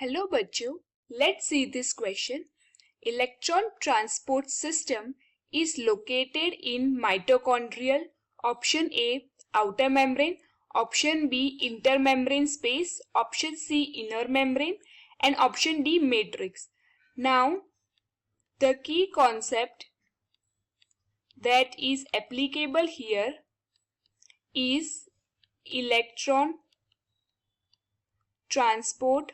Hello बच्चों, let's see this question. Electron transport system is located in mitochondrial. Option A, outer membrane. Option B, intermembrane space. Option C, inner membrane. And option D, matrix. Now, the key concept that is applicable here is electron transport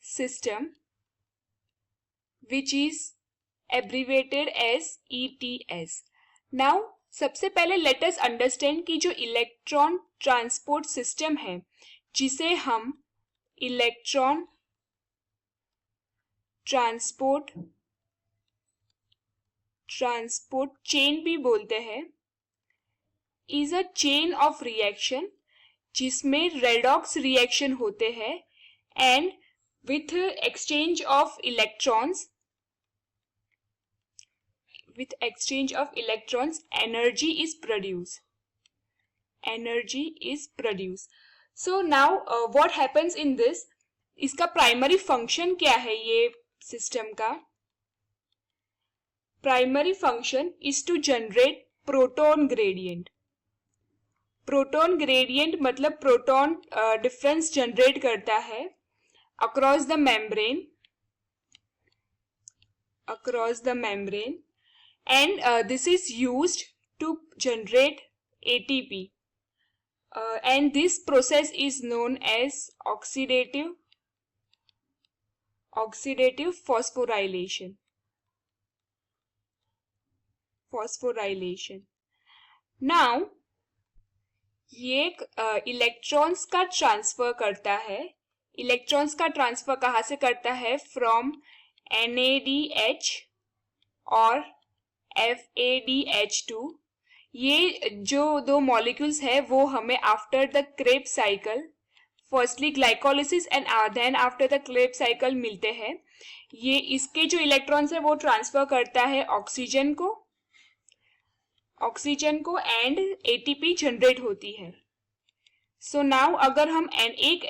system, which is abbreviated as ETS. Now, सबसे पहले let us understand कि जो electron transport system है, जिसे हम electron transport chain भी बोलते हैं, is a chain of reaction जिसमें रेडॉक्स रिएक्शन होते हैं and with exchange of electrons energy is produce. So now what happens in this, इसका प्राइमरी फंक्शन क्या है? ये सिस्टम का primary function is to generate proton gradient. Proton gradient मतलब proton difference generate करता है across the membrane and this is used to generate ATP and this process is known as oxidative phosphorylation. Now, ये electrons का transfer करता है. Electrons का transfer कहाँ से करता है? फ्रॉम NADH और FADH2. ये जो दो मॉलिक्यूल्स है वो हमें after the Krebs cycle, firstly glycolysis and then after the Krebs cycle मिलते हैं. ये इसके जो इलेक्ट्रॉन्स है वो ट्रांसफर करता है ऑक्सीजन को एंड ATP जनरेट होती है. सो नाउ अगर हम एक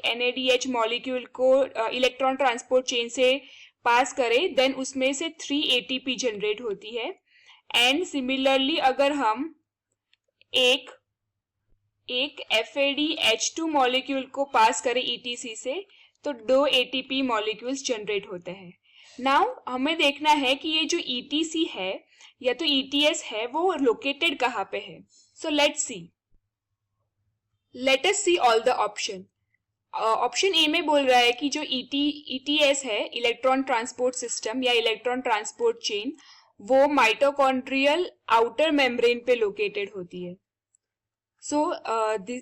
NADH मॉलिक्यूल को इलेक्ट्रॉन ट्रांसपोर्ट चेन से पास करें, देन उसमें से 3 ATP जनरेट होती है. एंड सिमिलरली अगर हम एक FADH2 मॉलिक्यूल को पास करें ETC से, तो 2 ATP मॉलिक्यूल्स जनरेट होते हैं. नाउ हमें देखना है कि ये जो ETC है या तो ETS है वो लोकेटेड कहाँ पे है. So let us see all the option. Option A में बोल रहा है कि जो ETS है, इलेक्ट्रॉन ट्रांसपोर्ट सिस्टम या इलेक्ट्रॉन ट्रांसपोर्ट चेन, वो माइटोकॉन्ड्रियल आउटर मेम्ब्रेन पे लोकेटेड होती है. So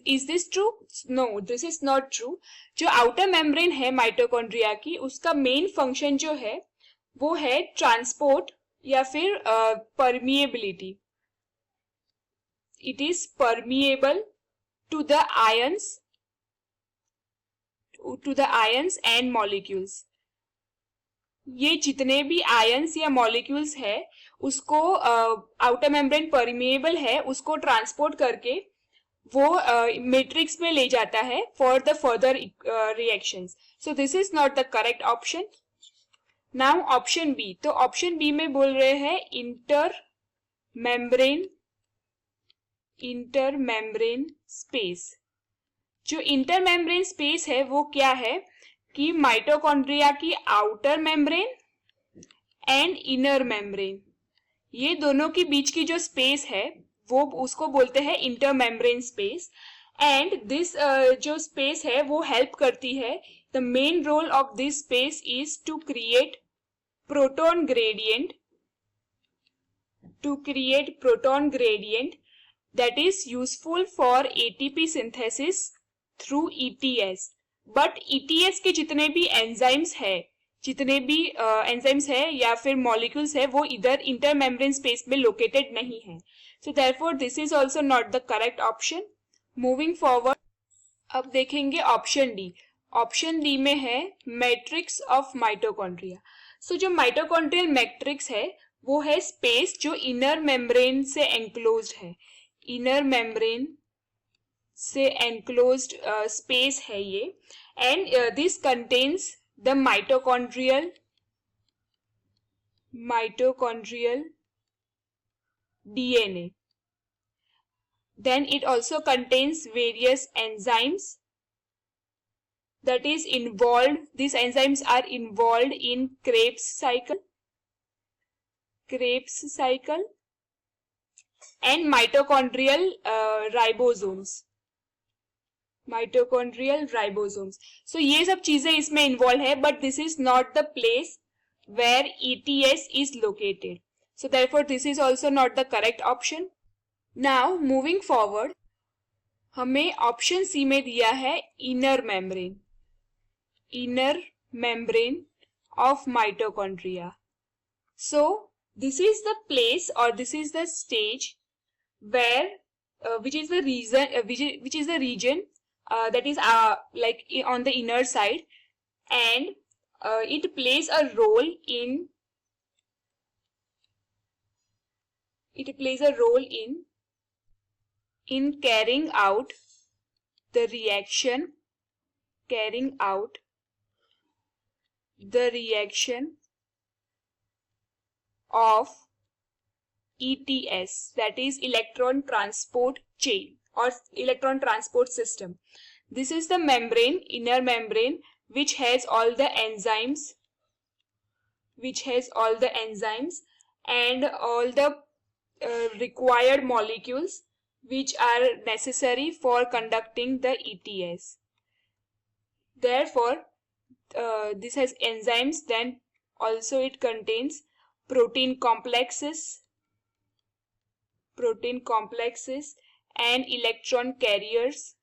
is this true? No, this is not true. जो आउटर मेम्ब्रेन है माइटोकॉन्ड्रिया की, उसका मेन फंक्शन जो है वो है ट्रांसपोर्ट या फिर permeability. It is permeable to the ions and molecules. ये जितने भी आयंस या मॉलिक्यूल्स है उसको आउटर मेम्ब्रेन परमिएबल है, उसको ट्रांसपोर्ट करके वो मैट्रिक्स में ले जाता है for the further reactions. So this is not the correct option. Now option B. तो ऑप्शन बी में बोल रहे हैं इंटरमेम्ब्रेन स्पेस. जो इंटरमेम्ब्रेन स्पेस है वो क्या है कि माइटोकॉन्ड्रिया की outer membrane and inner membrane, ये दोनों के बीच की जो स्पेस है वो उसको बोलते हैं इंटरमेम्ब्रेन स्पेस. एंड दिस जो स्पेस है वो हेल्प करती है. The main role of this space is to create proton gradient that is useful for ATP synthesis through ETS. But ETS के जितने भी एंजाइम्स है या फिर मॉलिक्यूल्स है वो इधर इंटरमेम्ब्रेन स्पेस में लोकेटेड नहीं है. So therefore this is also not the correct option. Moving forward, अब देखेंगे ऑप्शन डी. ऑप्शन डी में है मैट्रिक्स ऑफ माइटोकॉन्ड्रिया. सो जो माइटोकॉन्ड्रियल मैट्रिक्स है वो है स्पेस जो इनर मेम्ब्रेन से एंक्लोज्ड है. इनर मेम्ब्रेन से एनक्लोज्ड स्पेस है ये, and this contains the mitochondrial DNA. Then it also contains various enzymes that is involved. These enzymes are involved in Krebs cycle and mitochondrial ribosomes. So ये सब चीजें इसमें involved है, but this is not the place where ETS is located. So therefore this is also not the correct option. Now moving forward, हमें option C में दिया है inner membrane of mitochondria. So this is the place or this is the stage where which is the region that is like on the inner side, and it plays a role in carrying out the reaction of ETS, that is electron transport chain or electron transport system. This is the membrane, inner membrane, which has all the enzymes and all the required molecules which are necessary for conducting the ETS. Therefore, this has enzymes, then also it contains protein complexes and electron carriers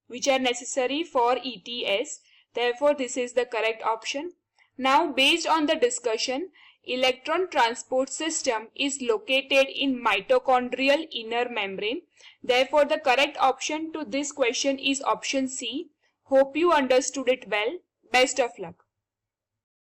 which are necessary for ETS. Therefore, this is the correct option. Now, based on the discussion, electron transport system is located in mitochondrial inner membrane. Therefore, the correct option to this question is option C. Hope you understood it well. Best of luck.